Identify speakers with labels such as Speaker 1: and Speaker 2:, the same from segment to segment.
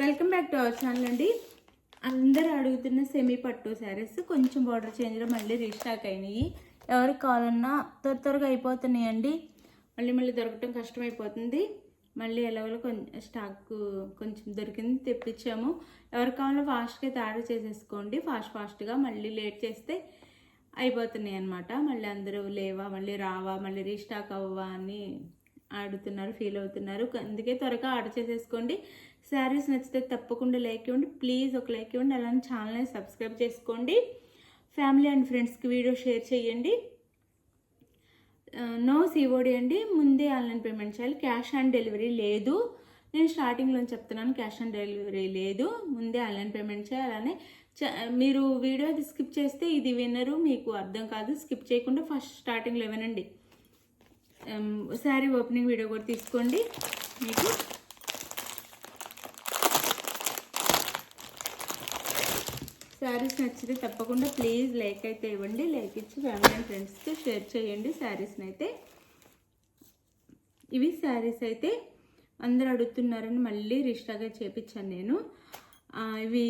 Speaker 1: Welcome back to our channel అండి. అందరూ అడుగుతున్న సెమీ పట్టు శారీస్ కొంచెం బార్డర్ చేంజ్లో మళ్ళీ రీస్టాక్ అయినాయి. ఎవరికి కావాలన్నా త్వరగా అయిపోతున్నాయండి. మళ్ళీ దొరకటం కష్టమైపోతుంది. మళ్ళీ ఎలాగో కొంచెం స్టాక్ కొంచెం దొరికింది, తెప్పించాము. ఎవరికి కావాలో ఫాస్ట్గా అయితే ఆర్డర్ చేసేసుకోండి. ఫాస్ట్గా మళ్ళీ లేట్ చేస్తే అయిపోతున్నాయి అన్నమాట. మళ్ళీ అందరూ లేవా, మళ్ళీ రావా, మళ్ళీ రీస్టాక్ అవ్వవా అని ఆడుతున్నారు, ఫీల్ అవుతున్నారు. అందుకే త్వరగా ఆర్డర్ చేసేసుకోండి. శారీస్ నచ్చితే తప్పకుండా లైక్ ఇవ్వండి, ప్లీజ్ ఒక లైక్ ఇవ్వండి. అలానే ఛానల్ని సబ్స్క్రైబ్ చేసుకోండి. ఫ్యామిలీ అండ్ ఫ్రెండ్స్కి వీడియో షేర్ చేయండి. నో సిఓడి అండి, ముందే ఆన్లైన్ పేమెంట్ చేయాలి. క్యాష్ ఆన్ డెలివరీ లేదు. నేను స్టార్టింగ్లో చెప్తున్నాను, క్యాష్ ఆన్ డెలివరీ లేదు, ముందే ఆన్లైన్ పేమెంట్ చేయాలి. అలానే మీరు వీడియో స్కిప్ చేస్తే ఇది విన్నరు, మీకు అర్థం కాదు. స్కిప్ చేయకుండా ఫస్ట్ స్టార్టింగ్లో వినండి. శారీ ఓపెనింగ్ వీడియో కూడా తీసుకోండి. మీకు శారీస్ నచ్చితే తప్పకుండా ప్లీజ్ లైక్ అయితే ఇవ్వండి. లైక్ ఇచ్చి ఫ్యామిలీ అండ్ ఫ్రెండ్స్కి షేర్ చేయండి. శారీస్ని అయితే ఇవి శారీస్ అయితే అందరు అడుగుతున్నారని మళ్ళీ రీస్టాక్గా చేపించాను నేను. ఇవి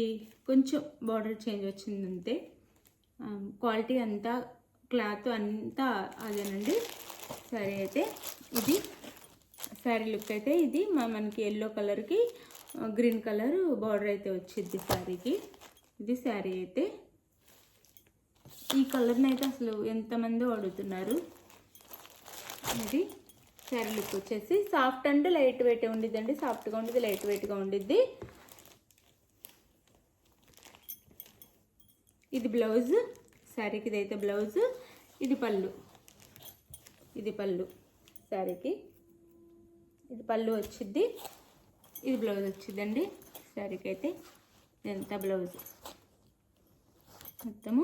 Speaker 1: కొంచెం బార్డర్ చేంజ్ వచ్చిందంతే. క్వాలిటీ అంతా, క్లాత్ అంతా అదేనండి. శారీ అయితే ఇది శారీ లుక్ అయితే ఇది మనకి ఎల్లో కలర్కి గ్రీన్ కలర్ బార్డర్ అయితే వచ్చింది శారీకి. ఇది శారీ అయితే ఈ కలర్ని అయితే అసలు ఎంతమంది అడుగుతున్నారు. ఇది శారీ లుక్ వచ్చేసి సాఫ్ట్ అండ్ లైట్ వెయిట్ ఉండిద్దండి. సాఫ్ట్గా ఉండిద్ది, లైట్ వెయిట్గా ఉండిద్ది. ఇది బ్లౌజ్ శారీకి, ఇదైతే బ్లౌజ్. ఇది పళ్ళు, ఇది పళ్ళు శారీకి. ఇది పళ్ళు వచ్చిద్ది, ఇది బ్లౌజ్ వచ్చిందండి శారీకి అయితే. ఇదంతా బ్లౌజ్ మొత్తము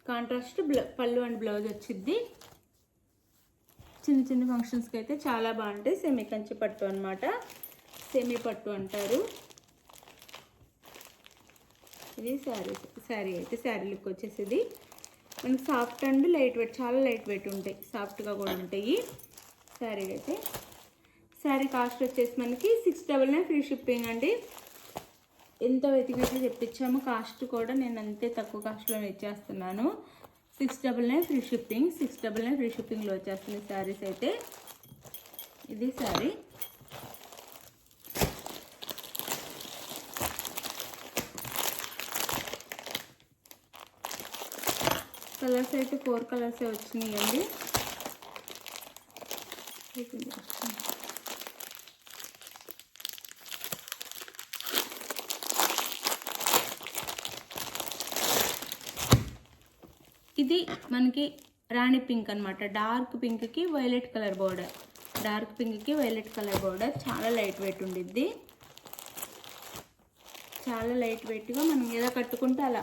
Speaker 1: కాంట్రాస్ట్ పళ్ళు అండ్ బ్లౌజ్ వచ్చిద్ది. చిన్న ఫంక్షన్స్కి అయితే చాలా బాగుంటాయి. సెమీ కంచి పట్టు అనమాట, సెమీ పట్టు అంటారు. ఇది శారీ అయితే శారీ లుక్ వచ్చేసి మనకి సాఫ్ట్ అండ్ లైట్ వెయిట్, చాలా లైట్ వెయిట్ ఉంటాయి, సాఫ్ట్గా కూడా ఉంటాయి శారీ అయితే. శారీ కాస్ట్ వచ్చేసి మనకి 699 ఫ్రీ షిప్పింగ్ అండి. ఎంత వెతికినట్లు తెప్పించాము. కాస్ట్ కూడా నేను అంతే తక్కువ కాస్ట్లో ఇచ్చేస్తున్నాను. 699 ఫ్రీ షిప్పింగ్, 699 ఫ్రీ షిప్పింగ్లో వచ్చేస్తుంది శారీస్ అయితే. ఇది శారీ. కలర్స్ అయితే 4 కలర్స్ వచ్చినాయి అండి. ఇది మనకి రాణి పింక్ అనమాట. డార్క్ పింక్కి వైలెట్ కలర్ బార్డర్, డార్క్ పింక్కి వైలెట్ కలర్ బార్డర్. చాలా లైట్ వెయిట్ ఉండిద్ది, చాలా లైట్ వెయిట్గా మనం ఎలా కట్టుకుంటే అలా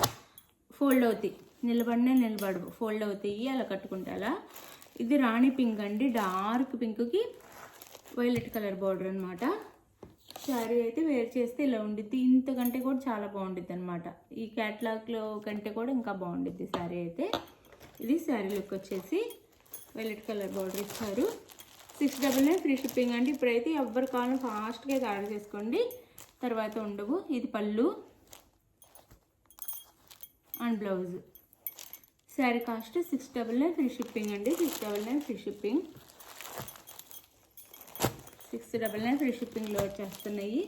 Speaker 1: ఫోల్డ్ అవుతాయి, నిలబడవు, ఫోల్డ్ అవుతాయి అలా కట్టుకుంటే అలా. ఇది రాణి పింక్ అండి, డార్క్ పింక్కి వైలెట్ కలర్ బార్డర్ అనమాట. శారీ అయితే వేర్ చేస్తే ఇలా ఉండిద్ది. ఇంతకంటే కూడా చాలా బాగుండిద్ది అనమాట. ఈ క్యాట్లాగ్లో కంటే కూడా ఇంకా బాగుండిద్ది శారీ అయితే. ఇది శారీ లుక్ వచ్చేసి వైలెట్ కలర్ బార్డర్ ఇచ్చారు. 699 ఫ్రీ షిప్పింగ్ అండి. ఇప్పుడైతే ఎవరి కావాలో ఫాస్ట్గా అయితే ఆర్డర్ చేసుకోండి, తర్వాత ఉండవు. ఇది పళ్ళు and blouse. Sari cost 699 free shipping అండి. 699 ఫ్రీ షిప్పింగ్, 699 ఫ్రీ షిప్పింగ్లో వచ్చేస్తున్నాయి.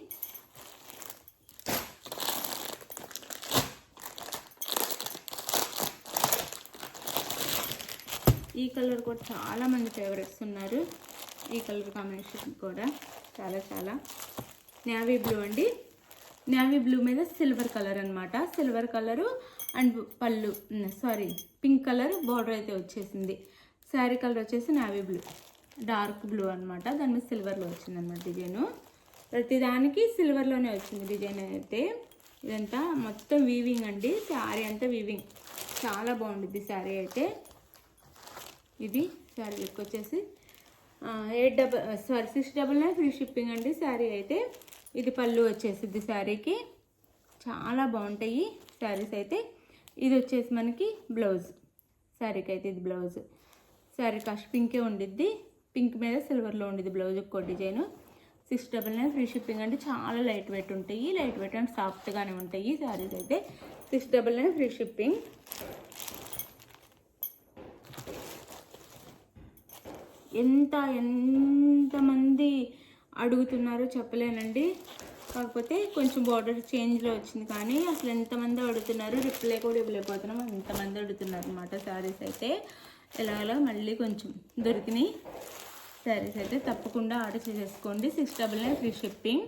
Speaker 1: ఈ కలర్ కూడా చాలామంది ఫేవరెట్స్ ఉన్నారు. ఈ కలర్ కాంబినేషన్ కూడా చాలా నేవీ బ్లూ అండి. నేవీ బ్లూ మీద సిల్వర్ కలర్ అనమాట. సిల్వర్ కలరు అండ్ పళ్ళు, పింక్ కలర్ బార్డర్ అయితే వచ్చేసింది. శారీ కలర్ వచ్చేసి నేవీ బ్లూ, డార్క్ బ్లూ అనమాట. దాని మీద సిల్వర్లో వచ్చింది అనమాట డిజైను. ప్రతిదానికి సిల్వర్లోనే వచ్చింది డిజైన్ అయితే. ఇదంతా మొత్తం వీవింగ్ అండి. శారీ అంతా వీవింగ్, చాలా బాగుంటుంది శారీ అయితే. ఇది శారీ లుక్ వచ్చేసి 699 ఫ్రీ షిప్పింగ్ అండి శారీ అయితే. ఇది పళ్ళు వచ్చేసింది శారీకి. చాలా బాగుంటాయి శారీస్ అయితే. ఇది వచ్చేసి మనకి బ్లౌజ్ శారీకి అయితే. ఇది బ్లౌజ్. శారీ కాస్ట్ పింకే ఉండిద్ది, పింక్ మీద సిల్వర్లో ఉండిద్ది బ్లౌజ్ ఒక్కో డిజైన్. 699 ఫ్రీ షిప్పింగ్ అండి. చాలా లైట్ వెయిట్ ఉంటాయి, లైట్ వెయిట్ అండ్ సాఫ్ట్గానే ఉంటాయి శారీస్ అయితే. 699 ఫ్రీ షిప్పింగ్. ఎంతమంది అడుగుతున్నారో చెప్పలేనండి. కాకపోతే కొంచెం బార్డర్ చేంజ్లో వచ్చింది, కానీ అసలు ఎంతమంది అడుగుతున్నారు, రిప్లై కూడా ఇవ్వలేకపోతున్నాం, ఎంతమంది అడుగుతున్నారు అనమాట. శారీస్ అయితే ఎలా మళ్ళీ కొంచెం దొరికినాయి శారీస్ అయితే తప్పకుండా ఆర్డర్ చేసేసుకోండి. 699 ఫ్రీ షిప్పింగ్.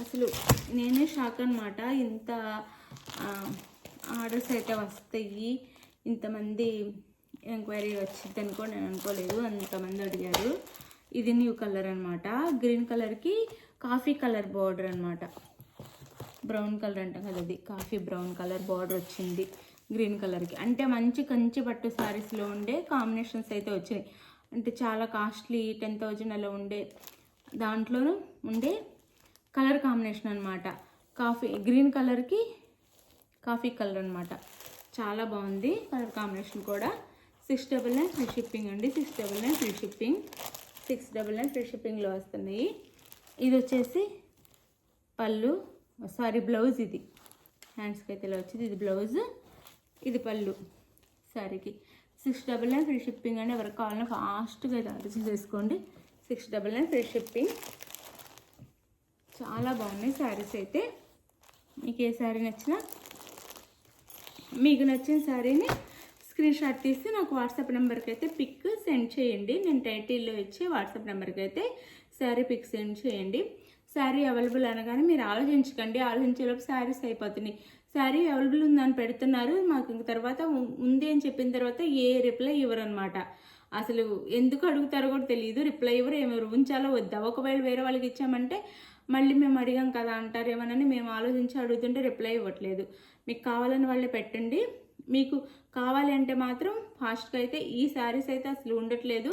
Speaker 1: అసలు నేనే షాక్ అనమాట. ఇంత ఆర్డర్స్ అయితే వస్తాయి, ఇంతమంది ఎంక్వైరీ వచ్చింది అనుకో నేను అనుకోలేదు, అంతమంది అడిగారు. ఇది న్యూ కలర్ అనమాట. గ్రీన్ కలర్కి కాఫీ కలర్ బార్డర్ అనమాట. బ్రౌన్ కలర్ అంటాం కదా, అది కాఫీ బ్రౌన్ కలర్ బార్డర్ వచ్చింది గ్రీన్ కలర్కి. అంటే మంచి కంచి పట్టు శారీస్లో ఉండే కాంబినేషన్స్ అయితే వచ్చినాయి. అంటే చాలా కాస్ట్లీ 10,000 అలా ఉండే దాంట్లోనూ ఉండే కలర్ కాంబినేషన్ అనమాట. గ్రీన్ కలర్కి కాఫీ కలర్ అనమాట. చాలా బాగుంది కలర్ కాంబినేషన్ కూడా. 699 ఫ్రీ షిప్పింగ్ అండి. 699 ఫ్రీ షిప్పింగ్. 699 ఫ్రీ షిప్పింగ్లో వస్తున్నాయి. ఇది వచ్చేసి పళ్ళు, బ్లౌజ్. ఇది హ్యాండ్స్కి అయితే ఇలా వచ్చింది, ఇది బ్లౌజ్, ఇది పళ్ళు శారీకి. 699 ఫ్రీ షిప్పింగ్ అండి. ఎవరికి కావాలన్నా ఫాస్ట్గా అయితే ఆర్డర్ చేసేసుకోండి. 699 ఫ్రీ షిప్పింగ్. చాలా బాగున్నాయి శారీస్ అయితే. మీకు ఏ శారీ నచ్చినా, మీకు నచ్చిన శారీని స్క్రీన్ షాట్ తీసి నాకు వాట్సాప్ నెంబర్కి అయితే పిక్ సెండ్ చేయండి. నేను టైటిల్లో ఇచ్చే వాట్సాప్ నెంబర్కి అయితే శారీ పిక్ సెండ్ చేయండి. శారీ అవైలబుల్ అనగానే మీరు ఆలోచించకండి, ఆలోచించేలోపు శారీస్ అయిపోతున్నాయి. శారీ అవైలబుల్ ఉందని పెడుతున్నారు, మాకు ఇంక తర్వాత ఉంది అని చెప్పిన తర్వాత ఏ రిప్లై ఇవ్వరు అనమాట. అసలు ఎందుకు అడుగుతారో కూడా తెలియదు, రిప్లై ఇవ్వరు. ఏమో ఉంచాలో వద్దా, ఒకవేళ వేరే వాళ్ళకి ఇచ్చామంటే మళ్ళీ మేము అడిగాం కదా అంటారేమోనని మేము ఆలోచించి అడుగుతుంటే రిప్లై ఇవ్వట్లేదు. మీకు కావాలని వాళ్ళే పెట్టండి. మీకు కావాలి అంటే మాత్రం ఫాస్ట్గా అయితే ఈ శారీస్ అయితే అసలు ఉండట్లేదు.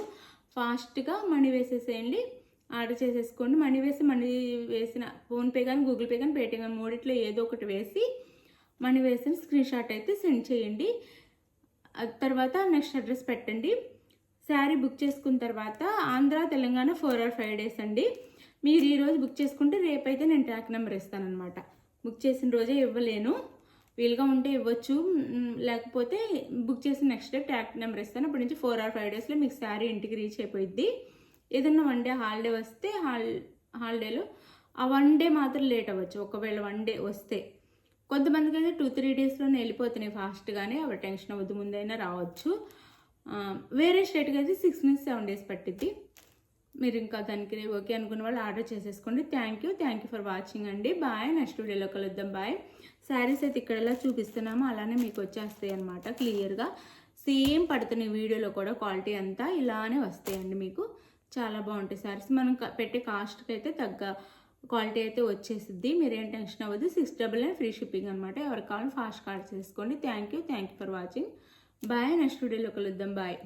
Speaker 1: ఫాస్ట్గా మనీ వేసేసేయండి, ఆర్డర్ చేసేసుకోండి. మనీ వేసిన ఫోన్పే కానీ గూగుల్ పే కానీ పేటీఎం కానీ మూడిట్లో ఏదో ఒకటి వేసి మనీ వేసిన స్క్రీన్ షాట్ అయితే సెండ్ చేయండి. తర్వాత నెక్స్ట్ అడ్రస్ పెట్టండి. శారీ బుక్ చేసుకున్న తర్వాత ఆంధ్ర తెలంగాణ 4 or 5 days అండి. మీరు ఈరోజు బుక్ చేసుకుంటే రేపైతే నేను ట్రాక్ నెంబర్ ఇస్తానమాట. బుక్ చేసిన రోజే ఇవ్వలేను, వీలుగా ఉంటే ఇవ్వచ్చు, లేకపోతే బుక్ చేసిన నెక్స్ట్ డే ట్రాక్ నెంబర్ ఇస్తాను. అప్పటి నుంచి 4 or 5 daysలో మీకు శారీ ఇంటికి రీచ్ అయిపోయింది. ఏదన్నా 1 day హాలిడే వస్తే హాలిడేలో ఆ 1 day మాత్రం లేట్ అవ్వచ్చు. ఒకవేళ 1 day వస్తే కొంతమందికి అయితే 2-3 daysలోనే వెళ్ళిపోతున్నాయి ఫాస్ట్గానే. అవి టెన్షన్ అవ్వద్దు, ముందైనా రావచ్చు. వేరే స్టేట్కి అయితే 6-7 days పట్టిద్ది. మీరు ఇంకా దానికి ఓకే అనుకున్న వాళ్ళు ఆర్డర్ చేసేసుకోండి. థ్యాంక్ యూ ఫర్ వాచింగ్ అండి. బాయ్. నెక్స్ట్ వీడియోలో కలుద్దాం. బాయ్. శారీస్ అయితే ఇక్కడ ఎలా చూపిస్తున్నామో అలానే మీకు వచ్చేస్తాయి అనమాట. క్లియర్గా సేమ్ పడుతున్నాయి వీడియోలో కూడా. క్వాలిటీ అంతా ఇలానే వస్తాయండి మీకు. చాలా బాగుంటాయి శారీస్. మనం పెట్టే కాస్ట్కి అయితే తగ్గ క్వాలిటీ అయితే వచ్చేసిద్ది. మీరేం టెన్షన్ అవ్వదు. 699 ఫ్రీ షిప్పింగ్ అనమాట. ఎవరికి కావాలని ఫాస్ట్ ఆర్డర్ చేసుకోండి. Thank you for watching. Bye. Next వీడియోలో కలుద్దాం. బాయ్.